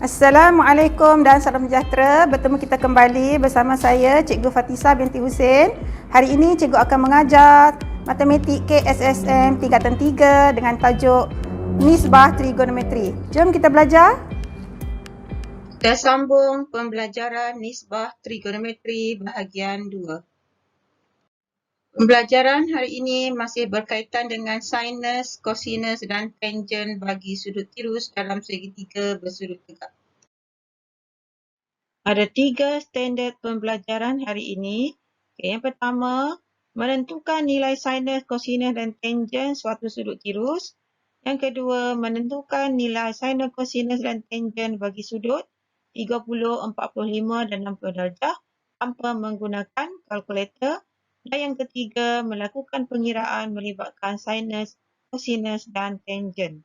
Assalamualaikum dan salam sejahtera. Bertemu kita kembali bersama saya Cikgu Fatisa binti Husin. Hari ini cikgu akan mengajar matematik KSSM tingkatan 3 dengan tajuk Nisbah Trigonometri. Jom kita belajar. Kita sambung pembelajaran nisbah trigonometri bahagian 2. Pembelajaran hari ini masih berkaitan dengan sinus, kosinus dan tangent bagi sudut tirus dalam segitiga bersudut tegak. Ada 3 standard pembelajaran hari ini. Yang pertama, menentukan nilai sinus, kosinus dan tangent suatu sudut tirus. Yang kedua, menentukan nilai sinus, kosinus dan tangent bagi sudut 30, 45 dan 60 darjah tanpa menggunakan kalkulator. Dan yang ketiga, melakukan pengiraan melibatkan sinus, kosinus dan tangent.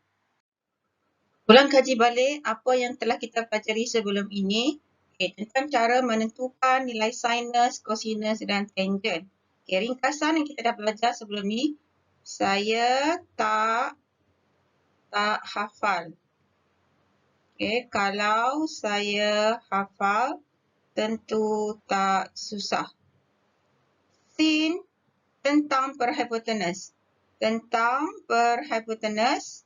Ulang kaji balik apa yang telah kita pelajari sebelum ini. Tentang cara menentukan nilai sinus, kosinus dan tangent. Ringkasan yang kita dah belajar sebelum ni, saya tak hafal. Kalau saya hafal, tentu tak susah. Sin tentang perhipotenus. Tentang perhipotenus.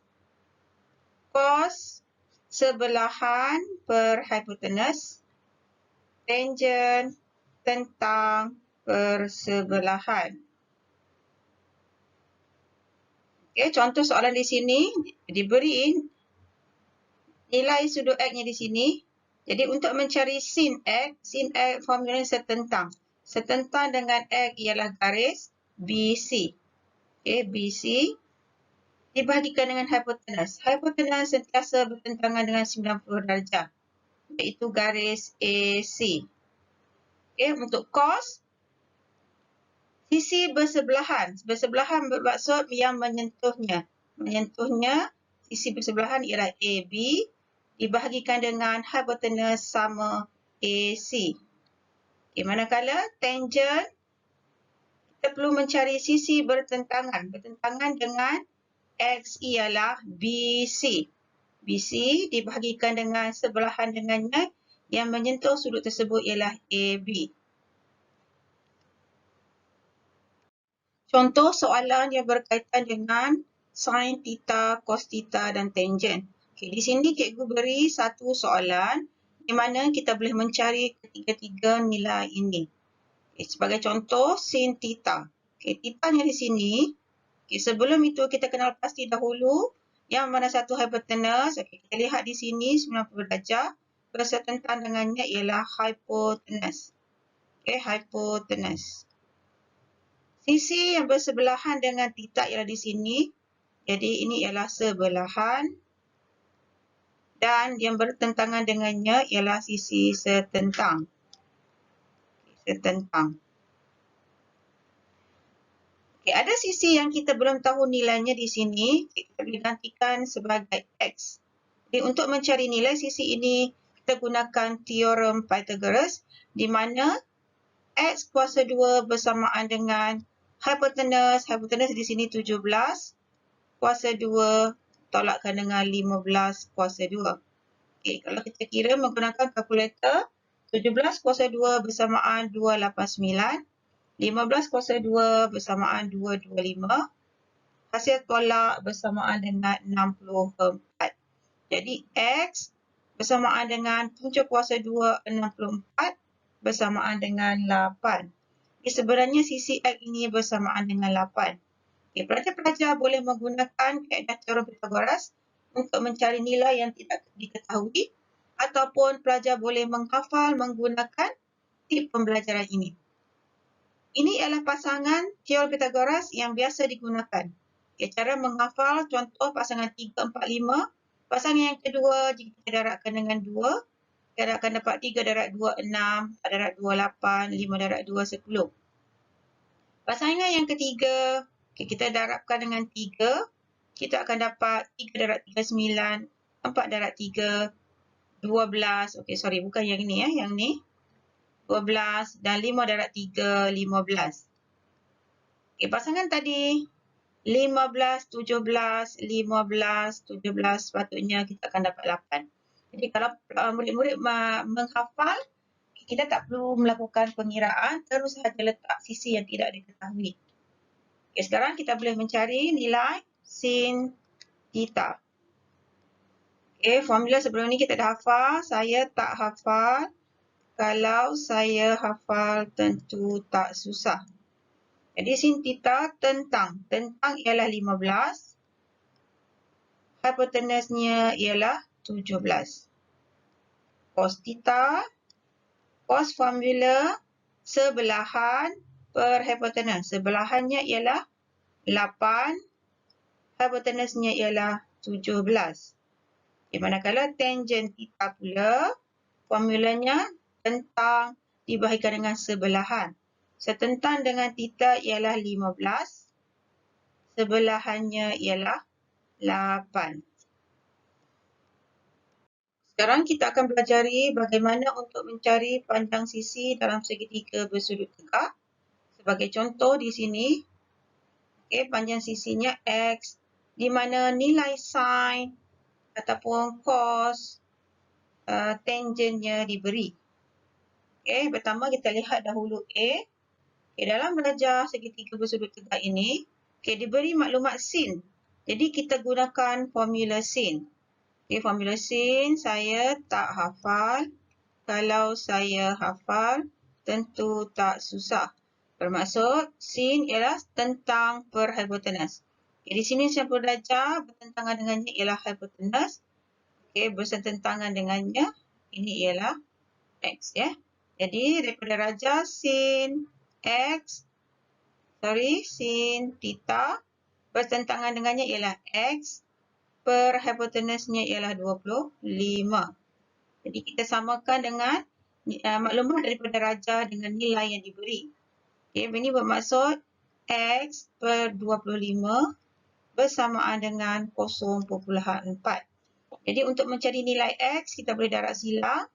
Cos sebelahan perhipotenus. Tangent tentang persebelahan. Contoh soalan di sini diberi nilai sudut X-nya di sini. Jadi untuk mencari sin X formulanya setentang. Setentang dengan X ialah garis BC. BC dibahagikan dengan hipotenus. Hipotenus sentiasa bertentangan dengan 90 darjah. Iaitu garis AC. Untuk cos, sisi bersebelahan. Bersebelahan bermaksud yang menyentuhnya. Sisi bersebelahan ialah AB dibahagikan dengan hipotenus sama AC. Manakala tangent, kita perlu mencari sisi bertentangan. Bertentangan dengan X ialah BC. BC dibahagikan dengan sebelahan dengannya, yang menyentuh sudut tersebut ialah AB. Contoh soalan yang berkaitan dengan sin theta, cos theta dan tangent. Di sini cikgu beri satu soalan di mana kita boleh mencari ketiga-tiga nilai ini. Sebagai contoh, sin theta. Theta-nya di sini. Sebelum itu kita kenal pasti dahulu yang mana satu hipotenus. Kita lihat di sini 90 darjah. Bersetentang dengannya ialah hipotenus. Hipotenus. Sisi yang bersebelahan dengan theta ialah di sini. Jadi ini ialah sebelahan. Dan yang bertentangan dengannya ialah sisi setentang. Ada sisi yang kita belum tahu nilainya di sini. Kita boleh gantikan sebagai X. Jadi untuk mencari nilai sisi ini, kita gunakan teorem Pythagoras di mana X kuasa 2 bersamaan dengan hipotenus. Hipotenus di sini 17 kuasa 2 tolakkan dengan 15 kuasa 2. Kalau kita kira menggunakan kalkulator, 17 kuasa 2 bersamaan 289. 15 kuasa 2 bersamaan 225. Hasil tolak bersamaan dengan 64. Jadi X bersamaan dengan 7 kuasa 2, 64 bersamaan dengan 8. Sebenarnya sisi X ini bersamaan dengan 8. Pelajar-pelajar boleh menggunakan kaedah teorem Pythagoras untuk mencari nilai yang tidak diketahui, ataupun pelajar boleh menghafal menggunakan tip pembelajaran ini. Ini ialah pasangan teorem Pythagoras yang biasa digunakan. Cara menghafal contoh pasangan 3, 4, 5. Pasangan yang kedua, jika kita darabkan dengan 2, kita akan dapat 3 darab 2, 6, 4 darab 2, 8, 5 darab 2, 10. Pasangan yang ketiga, kita darabkan dengan 3, kita akan dapat 3 darab 3, 9, 4 darab 3, 12. Bukan yang ini yang ni. 12 dan 5 darab 3, 15. Pasangan tadi 15, 17, 15, 17, sepatutnya kita akan dapat 8. Jadi kalau murid-murid menghafal, kita tak perlu melakukan pengiraan, terus sahaja letak sisi yang tidak diketahui. Okay, sekarang kita boleh mencari nilai sin theta. Okay, formula sebelum ni kita dah hafal, saya tak hafal. Kalau saya hafal, tentu tak susah. Jadi sin theta tentang ialah 15. Hypotenusnya ialah 17. Cos theta, cos formula sebelahan per hypotenus. Sebelahannya ialah 8. Hypotenusnya ialah 17. Okay, manakala tangent theta pula, formulanya tentang dibahagikan dengan sebelahan. Setentang dengan theta ialah 15. Sebelahannya ialah 8. Sekarang kita akan pelajari bagaimana untuk mencari panjang sisi dalam segitiga bersudut tegak. Sebagai contoh di sini, okay, panjang sisinya X, di mana nilai sin ataupun cos tangentnya diberi. Okay, pertama kita lihat dahulu A. Okay, dalam belajar segitiga bersudut tegak ini, okay, diberi maklumat sin. Jadi kita gunakan formula sin. Okay, formula sin saya tak hafal. Kalau saya hafal, tentu tak susah. Bermaksud sin ialah tentang per hypotenus. Okay, di sini saya belajar bertentangan dengannya ialah hypotenus. Okay, bersetentangan dengannya ini ialah X, ya. Jadi daripada raja sin theta bertentangan dengannya ialah X, per hypotenusnya ialah 25. Jadi kita samakan dengan maklumat daripada raja dengan nilai yang diberi. Okay, ini bermaksud X per 25 bersamaan dengan 0.4. Jadi untuk mencari nilai X, kita boleh darab silang.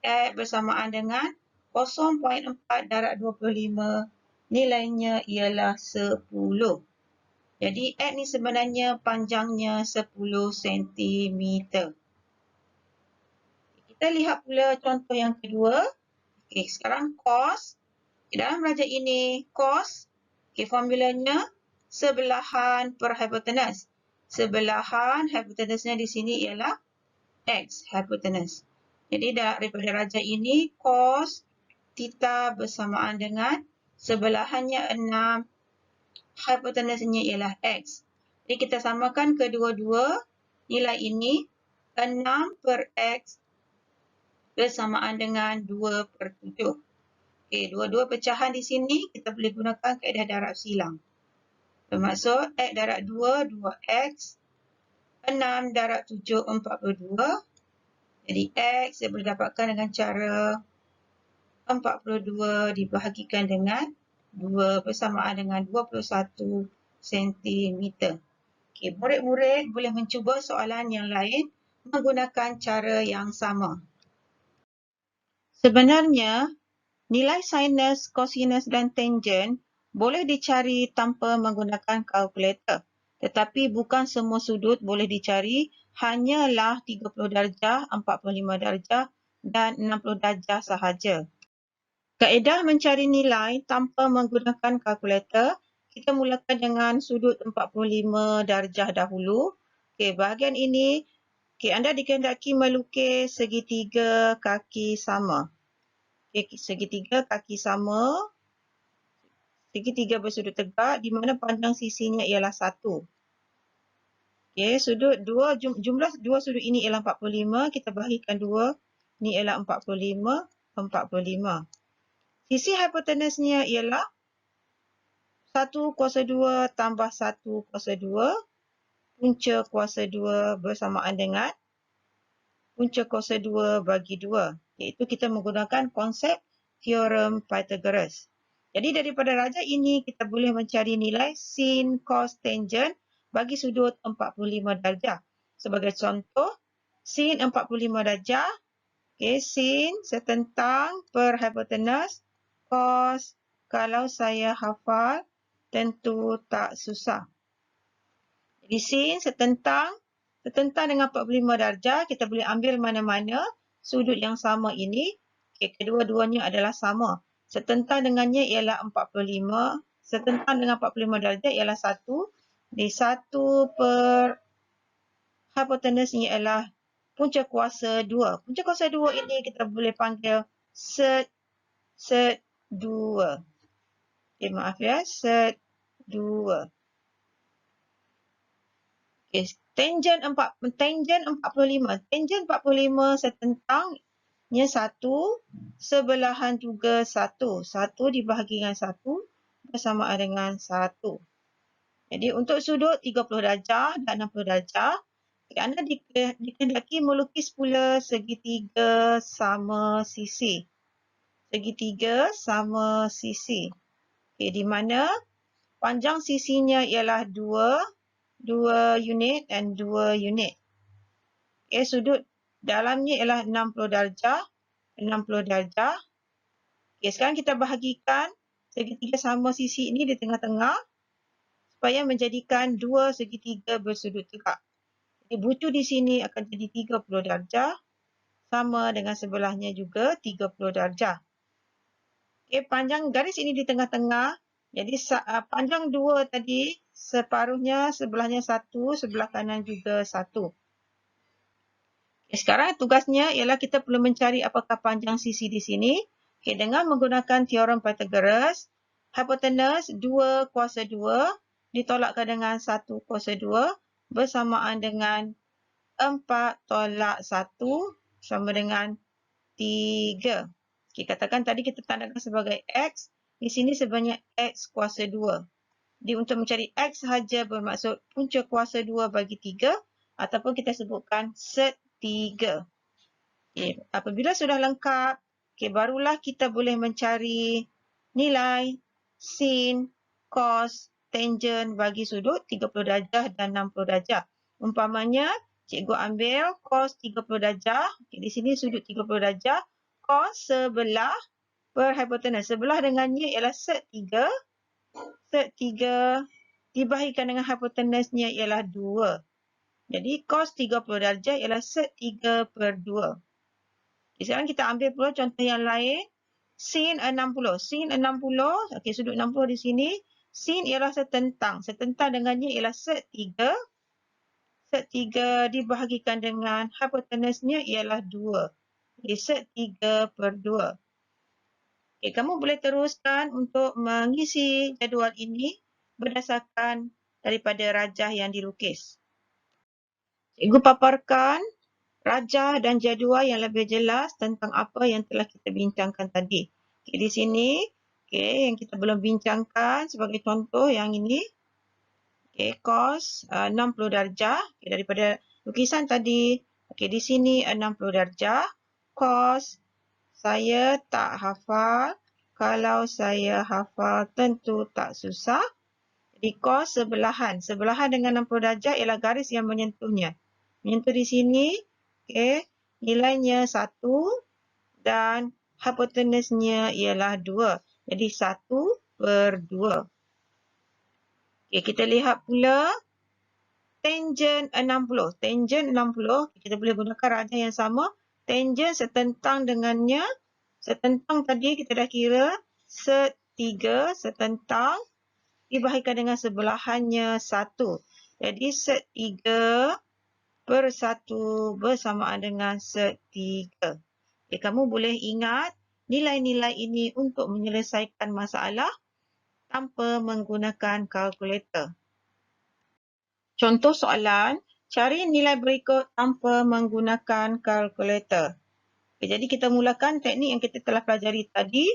X bersamaan dengan 0.4 darab 25, nilainya ialah 10. Jadi X ni sebenarnya panjangnya 10 cm. Kita lihat pula contoh yang kedua. Okay, sekarang cos. Dalam raja ini, cos, okay, formulanya sebelahan per hypotenus. Sebelahan hypotenusnya di sini ialah X, hypotenus. Jadi daripada raja ini, cos theta bersamaan dengan sebelahannya 6, hypotenusnya ialah X. Jadi kita samakan kedua-dua nilai ini, 6 per X bersamaan dengan 2 per 7. Okay, dua-dua pecahan di sini kita boleh gunakan kaedah darab silang. Bermaksud X darab 2, 2X. 6 darab 7, 42. Jadi X saya boleh dapatkan dengan cara 42 dibahagikan dengan 2 bersamaan dengan 21 cm. Okay, murid-murid boleh mencuba soalan yang lain menggunakan cara yang sama. Sebenarnya, nilai sinus, cosinus dan tangent boleh dicari tanpa menggunakan kalkulator. Tetapi bukan semua sudut boleh dicari, hanyalah 30 darjah, 45 darjah dan 60 darjah sahaja. Kaedah mencari nilai tanpa menggunakan kalkulator, kita mulakan dengan sudut 45 darjah dahulu. Okey, bahagian ini, anda dikehendaki melukis segitiga kaki sama. Okay, segitiga kaki sama, segitiga bersudut tegak di mana panjang sisinya ialah 1. Okay, jumlah dua sudut ini ialah 45, kita bahagikan 2, ini ialah 45, 45. Sisi hypotenusnya ialah 1 kuasa 2 tambah 1 kuasa 2, punca kuasa 2 bersamaan dengan punca kuasa 2 bagi 2. Iaitu kita menggunakan konsep teorem Pythagoras. Jadi daripada raja ini kita boleh mencari nilai sin, cos, tangent bagi sudut 45 darjah. Sebagai contoh, sin 45 darjah, okay, sin setentang per hypotenus, cos, kalau saya hafal, tentu tak susah. Jadi sin setentang setentang dengan 45 darjah, kita boleh ambil mana-mana sudut yang sama ini. Okay, kedua-duanya adalah sama. Setentang dengannya ialah 45. Setentang dengan 45 darjah ialah 1. Di 1 per hipotenusnya ialah punca kuasa 2. Punca kuasa 2 ini kita boleh panggil set 2. Okay, maaf ya, set 2. Okay, tangent 45. Tangent 45 setentangnya 1, sebelahan juga 1. 1 dibahagi dengan 1 bersamaan dengan 1. Jadi untuk sudut 30 darjah dan 60 darjah, anda dikehendaki melukis pula segitiga sama sisi. Segitiga sama sisi. Okay, di mana panjang sisinya ialah 2 unit dan 2 unit. Okay, sudut dalamnya ialah 60 darjah. 60 darjah. Okay, sekarang kita bahagikan segitiga sama sisi ini di tengah-tengah supaya menjadikan dua segitiga bersudut tegak. Jadi bucu di sini akan jadi 30 darjah sama dengan sebelahnya juga 30 darjah. Okay, panjang garis ini di tengah-tengah. Jadi panjang 2 tadi, separuhnya sebelahnya 1, sebelah kanan juga 1. Okay, sekarang tugasnya ialah kita perlu mencari apakah panjang sisi di sini. Okay, dengan menggunakan teorem Pythagoras, hipotenus 2 kuasa 2 ditolakkan dengan 1 kuasa 2 bersamaan dengan 4 tolak 1 sama dengan 3. Okay, katakan tadi kita tandakan sebagai X. Di sini sebanyak X kuasa 2. Jadi untuk mencari X sahaja bermaksud punca kuasa 2 bagi 3 ataupun kita sebutkan set 3. Okay, apabila sudah lengkap, okay, barulah kita boleh mencari nilai sin, cos, tangent bagi sudut 30 darjah dan 60 darjah. Umpamanya, cikgu ambil cos 30 darjah. Okay, di sini sudut 30 darjah. Cos sebelah per hipotenus. Sebelah dengannya ialah set 3. Set 3 dibahagikan dengan hipotenusnya ialah 2. Jadi cos 30 darjah ialah set 3 per 2. Okay, sekarang kita ambil pula contoh yang lain. Sin 60. Sin 60. Okay, sudut 60 di sini. Sin ialah setentang. Setentang dengannya ialah set 3. Set 3 dibahagikan dengan hipotenusnya ialah 2. Jadi set 3 per 2. Okay, kamu boleh teruskan untuk mengisi jadual ini berdasarkan daripada rajah yang dilukis. Cikgu paparkan rajah dan jadual yang lebih jelas tentang apa yang telah kita bincangkan tadi. Okay, di sini, okay, yang kita belum bincangkan sebagai contoh yang ini. Okay, cos 60 darjah. Okay, daripada lukisan tadi, okay, di sini 60 darjah. Cos, saya tak hafal. Kalau saya hafal, tentu tak susah. Jadi cos sebelahan. Sebelahan dengan 60 darjah ialah garis yang menyentuhnya. Menyentuh di sini, okay, nilainya 1 dan hipotenusnya ialah 2. Jadi 1 per 2. Okay, kita lihat pula tangent 60. Tangent 60, kita boleh gunakan rajah yang sama. Tangent setentang dengannya. Setentang tadi kita dah kira set 3 setentang dibahagikan dengan sebelahannya 1. Jadi set 3 per 1 bersamaan dengan set 3. Okay, kamu boleh ingat nilai-nilai ini untuk menyelesaikan masalah tanpa menggunakan kalkulator. Contoh soalan, cari nilai berikut tanpa menggunakan kalkulator. Okay, jadi kita mulakan teknik yang kita telah pelajari tadi.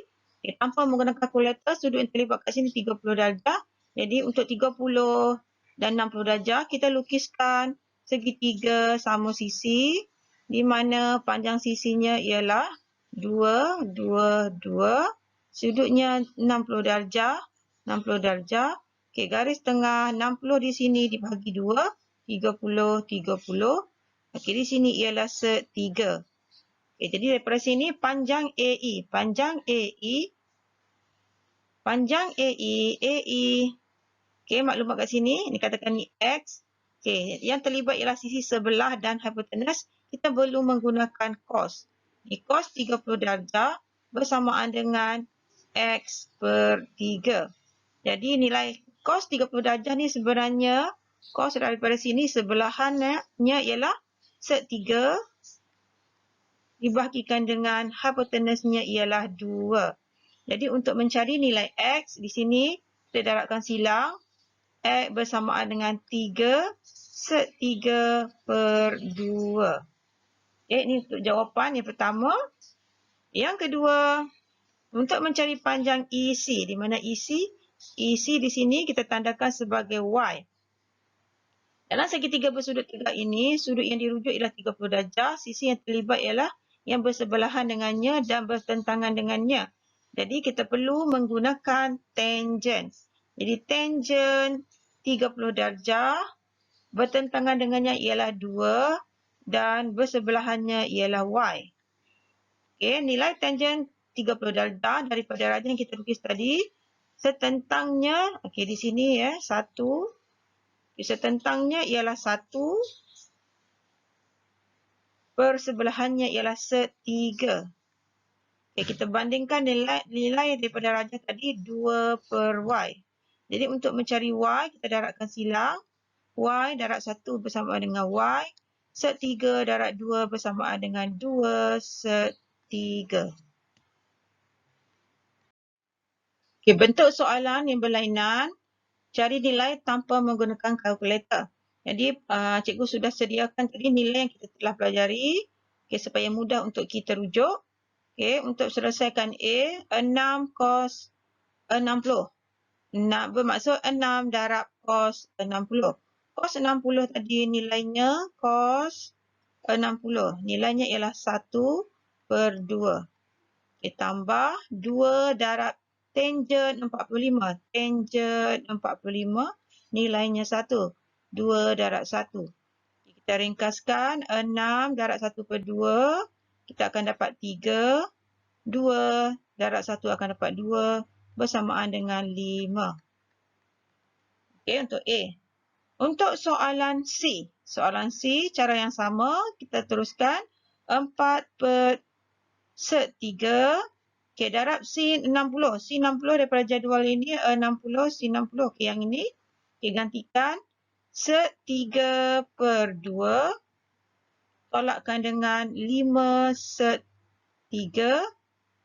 Okay, tanpa menggunakan kalkulator, sudut yang terlibat kat sini 30 darjah. Jadi untuk 30 dan 60 darjah, kita lukiskan segitiga sama sisi di mana panjang sisinya ialah 2, 2, 2. Sudutnya 60 darjah. 60 darjah. Okay, garis tengah 60 di sini dibagi 2. 30, 30. Okay, di sini ialah set 3. Okay, jadi daripada sini panjang AE. Panjang AE. Panjang AE. AE. Okay, maklumat kat sini. Ini katakan ni X. Okey, yang terlibat ialah sisi sebelah dan hipotenus. Kita perlu menggunakan cos. Cos 30 darjah bersamaan dengan X per 3. Jadi nilai cos 30 darjah ni sebenarnya cos daripada sini sebelahannya ialah sek 3 dibahagikan dengan hipotenusnya ialah 2. Jadi untuk mencari nilai X di sini kita darabkan silang. X bersamaan dengan 3 sek 3 per 2. Okay, ini untuk jawapan yang pertama. Yang kedua, untuk mencari panjang EC, di mana EC di sini kita tandakan sebagai Y. Dalam segitiga bersudut tegak ini, sudut yang dirujuk ialah 30 darjah, sisi yang terlibat ialah yang bersebelahan dengannya dan bertentangan dengannya. Jadi kita perlu menggunakan tangent. Jadi tangent 30 darjah, bertentangan dengannya ialah 2 dan bersebelahannya ialah Y. Okey, nilai tangent 30 darjah daripada rajah yang kita lukis tadi, setentangnya, okey di sini ya, 1. Setentangnya ialah 1. Persebelahannya ialah sek 3. Okey, kita bandingkan nilai daripada rajah tadi 2 per Y. Jadi untuk mencari Y, kita darabkan silang. Y darab 1 bersamaan dengan Y. Sek 3 darab 2 bersamaan dengan 2 sek 3. Okay, bentuk soalan yang berlainan. Cari nilai tanpa menggunakan kalkulator. Jadi cikgu sudah sediakan tadi nilai yang kita telah pelajari. Okay, supaya mudah untuk kita rujuk. Okay, untuk selesaikan A, 6 cos 60. Bermaksud 6 darab cos 60. Cos 60 tadi nilainya cos 60. Nilainya ialah 1 per 2. Okay, tambah 2 darab tangent 45. Tangent 45 nilainya 1. 2 darab 1. Okay, kita ringkaskan 6 darab 1 per 2. Kita akan dapat 3. 2 darab 1 akan dapat 2 bersamaan dengan 5. Okay, untuk A. Untuk soalan C. Soalan C, cara yang sama. Kita teruskan. 4 per sek 3. Okay, darab sin 60. Sin 60 daripada jadual ini 60 sin 60. Okay, yang ini. Okay, gantikan. Sek 3 per 2. Tolakkan dengan 5 sek 3.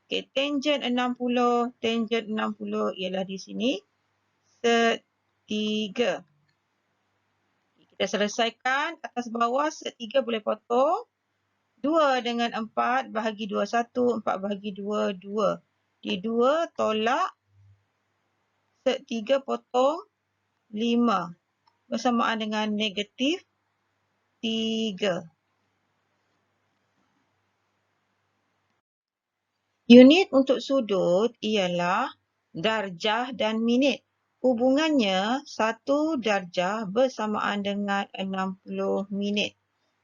Okay, tangent 60. Tangent 60 ialah di sini. Sek 3. Kita selesaikan atas bawah, sek 3 boleh potong. 2 dengan 4 bahagi 2, 1. 4 bahagi 2, 2. Di 2 tolak. Sek 3 potong 5. Bersamaan dengan negatif 3. Unit untuk sudut ialah darjah dan minit. Hubungannya 1 darjah bersamaan dengan 60 minit.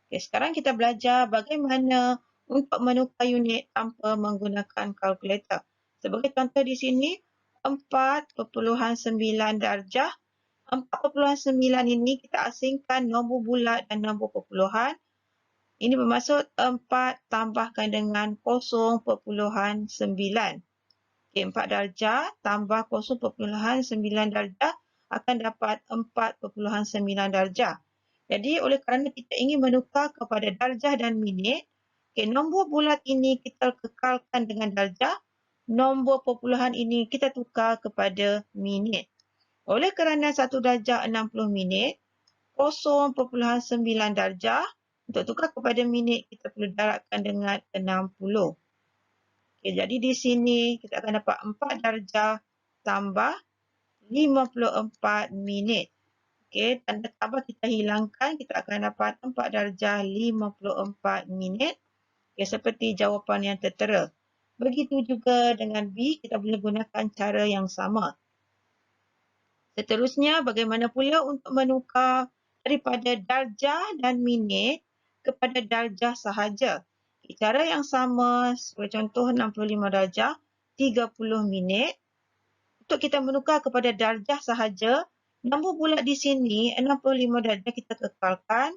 Okay, sekarang kita belajar bagaimana untuk menukar unit tanpa menggunakan kalkulator. Sebagai contoh di sini, 4.9 darjah. 4.9 ini kita asingkan nombor bulat dan nombor perpuluhan. Ini bermaksud 4 tambahkan dengan 0.9. Okay, 4 darjah tambah 0.9 darjah akan dapat 4.9 darjah. Jadi oleh kerana kita ingin menukar kepada darjah dan minit, okay, nombor bulat ini kita kekalkan dengan darjah, nombor perpuluhan ini kita tukar kepada minit. Oleh kerana 1 darjah 60 minit, 0.9 darjah, untuk tukar kepada minit kita perlu darabkan dengan 60. Okay, jadi di sini kita akan dapat 4 darjah tambah 54 minit. Okay, tanda tambah kita hilangkan, kita akan dapat 4 darjah 54 minit. Okay, seperti jawapan yang tertera. Begitu juga dengan B, kita boleh gunakan cara yang sama. Seterusnya, bagaimana pula untuk menukar daripada darjah dan minit kepada darjah sahaja. Cara yang sama, sebagai contoh 65 darjah, 30 minit. Untuk kita menukar kepada darjah sahaja, Nombor bulat di sini 65 darjah kita kekalkan.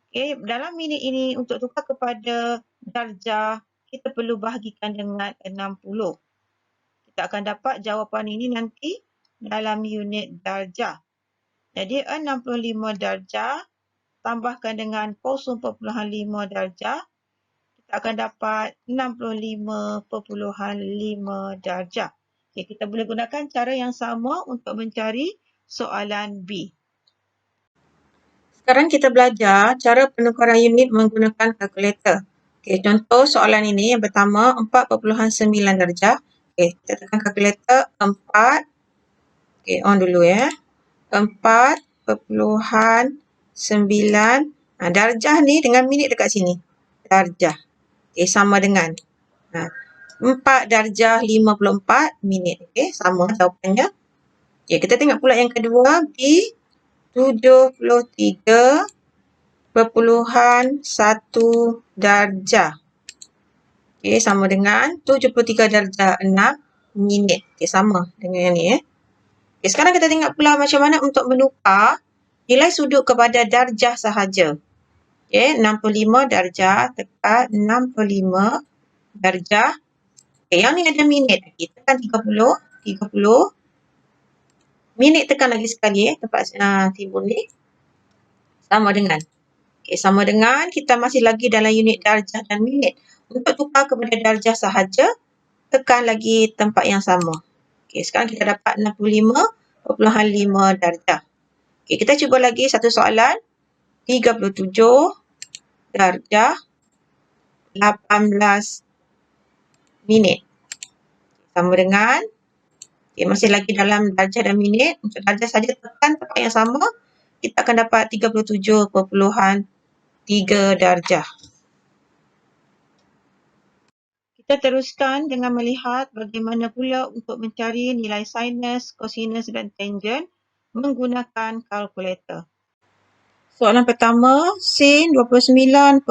Okey, dalam minit ini untuk tukar kepada darjah, kita perlu bahagikan dengan 60. Kita akan dapat jawapan ini nanti dalam unit darjah. Jadi 65 darjah tambahkan dengan 0.5 darjah, kita akan dapat 65.5 darjah. Okay, kita boleh gunakan cara yang sama untuk mencari soalan B. Sekarang kita belajar cara penukaran unit menggunakan kalkulator. Okay, contoh soalan ini yang pertama 4.9 darjah. Okay, kita tekan kalkulator 4. Okay, on dulu ya. 4.9. Darjah ni dengan minit dekat sini. Darjah. Okay, sama dengan 4 darjah 54 minit. Okay, sama jawapannya. Okay, kita tengok pula yang kedua. B 73.1 darjah. Okay, sama dengan 73 darjah 6 minit. Okay, sama dengan yang ni. Okay, sekarang kita tengok pula macam mana untuk menukar nilai sudut kepada darjah sahaja. Okay, 65 darjah tekan 65 darjah. Okay, yang ni ada minit. Kita tekan 30. Minit tekan lagi sekali tempat timbul ni. Sama dengan. Okay, sama dengan kita masih lagi dalam unit darjah dan minit. Untuk tukar kepada darjah sahaja, tekan lagi tempat yang sama. Okay, sekarang kita dapat 65.5 darjah. Okay, kita cuba lagi satu soalan. 37 darjah 18 minit. Sama dengan, okay, masih lagi dalam darjah dan minit. Untuk darjah saja tekan tempat yang sama, kita akan dapat 37.3 darjah. Kita teruskan dengan melihat bagaimana pula untuk mencari nilai sinus, kosinus dan tangent menggunakan kalkulator. Soalan pertama, sin 29.8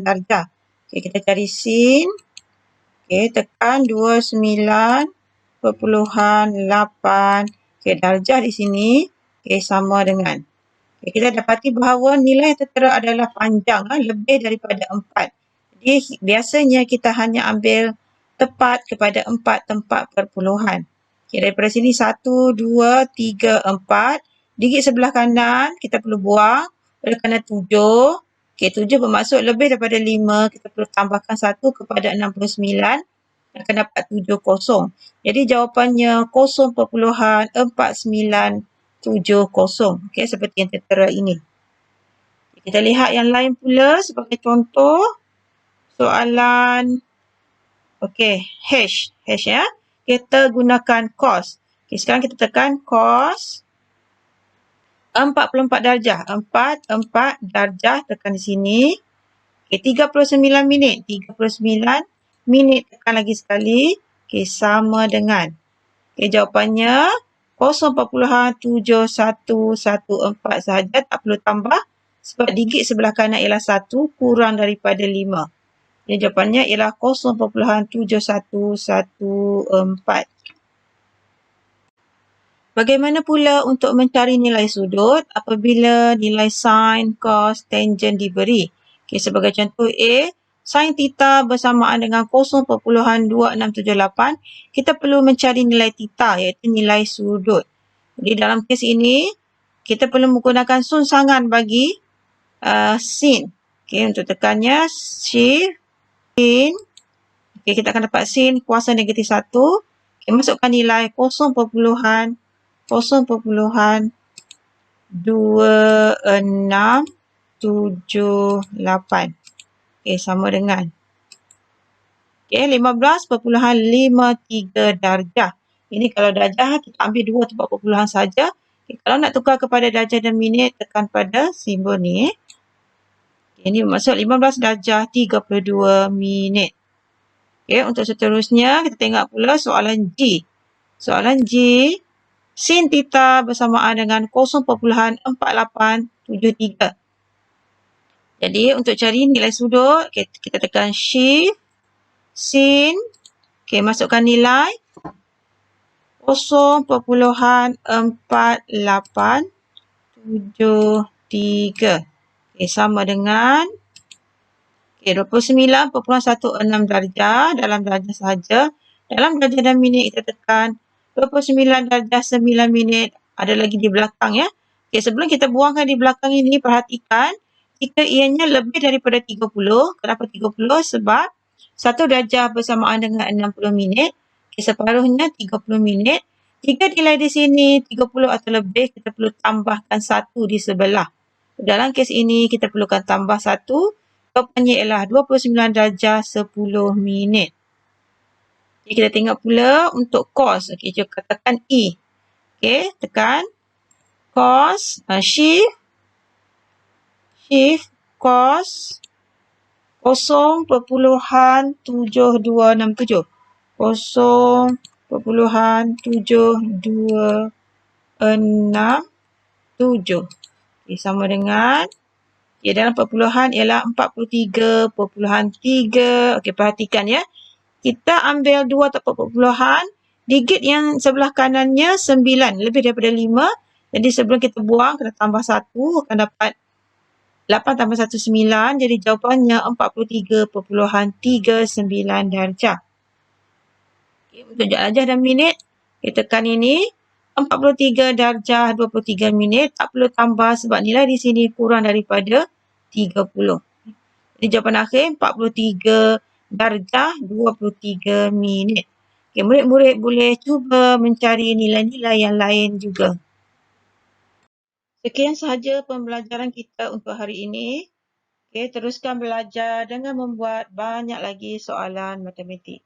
darjah. Okay, kita cari sin. Okay, tekan 29.8. Okay, darjah di sini. Okay, sama dengan. Okay, kita dapati bahawa nilai yang tertera adalah panjang, lebih daripada 4. Jadi, biasanya kita hanya ambil tepat kepada 4 tempat perpuluhan. Okay, daripada sini 1, 2, 3, 4. Digit sebelah kanan, kita perlu buang. Oleh kerana 7. Okay, 7 bermaksud lebih daripada 5. Kita perlu tambahkan 1 kepada 69. Akan dapat 70. Jadi, jawapannya 0.4970. Okay, seperti yang tertera ini. Kita lihat yang lain pula sebagai contoh. Soalan, okay, H ya. Kita gunakan cos. Okay, sekarang kita tekan cos 44 darjah. 4 darjah tekan di sini. Okay, 39 minit. 39 minit tekan lagi sekali. Okay, sama dengan. Okay, jawapannya 0.7114 sahaja. Tak perlu tambah. Sebab digit sebelah kanan ialah 1 kurang daripada 5. Jadi jawapannya ialah 0.7114. Bagaimana pula untuk mencari nilai sudut apabila nilai sin, cos, tangent diberi? Okay, sebagai contoh A, sin theta bersamaan dengan 0.2678. Kita perlu mencari nilai theta iaitu nilai sudut. Jadi dalam kes ini, kita perlu menggunakan sungsangan bagi sin. Okay, untuk tekannya shift, sin. Okay, kita akan dapat sin kuasa negatif 1. Okay, masukkan nilai 0.2678. Okay, sama dengan. Okay, 15.53 darjah. Ini kalau darjah, kita ambil 2 tempat perpuluhan saja. Okay, kalau nak tukar kepada darjah dan minit, tekan pada simbol ni. Okay, ini bermaksud 15 darjah 32 minit. Okay, untuk seterusnya, kita tengok pula soalan G. Soalan G, sin theta bersamaan dengan 0.4873. Jadi, untuk cari nilai sudut, okay, kita tekan shift, sin, okay, masukkan nilai 0.4873. Okey, sama dengan 29.16 darjah dalam darjah sahaja. Dalam darjah dan minit kita tekan 29 darjah 9 minit. Ada lagi di belakang ya. Okey, sebelum kita buangkan di belakang ini, perhatikan jika ianya lebih daripada 30. Kenapa 30? Sebab 1 darjah bersamaan dengan 60 minit. Okey, separuhnya 30 minit. Jika nilai di sini 30 atau lebih, kita perlu tambahkan 1 di sebelah. Dalam kes ini, kita perlukan tambah 1. Jawapannya ialah 29 darjah 10 minit. Okay, kita tengok pula untuk cos. Okey, jom katakan E. Okey, tekan cos, shift cos 0.7267. 0.7267. Okey, sama dengan dalam perpuluhan ialah 43.3. Okey, perhatikan ya. Kita ambil 2 tak perpuluhan. Digit yang sebelah kanannya 9, lebih daripada 5. Jadi sebelum kita buang, kita tambah 1, akan dapat 8 tambah 1, 9. Jadi jawapannya 43.39 darjah. Okay, untuk darjah dan minit, kita tekan ini. 43 darjah 23 minit. Tak perlu tambah sebab nilai di sini kurang daripada 30. Jadi jawapan akhir 43 darjah 23 minit. Okay, murid-murid boleh cuba mencari nilai-nilai yang lain juga. Sekian sahaja pembelajaran kita untuk hari ini. Okay, teruskan belajar dengan membuat banyak lagi soalan matematik.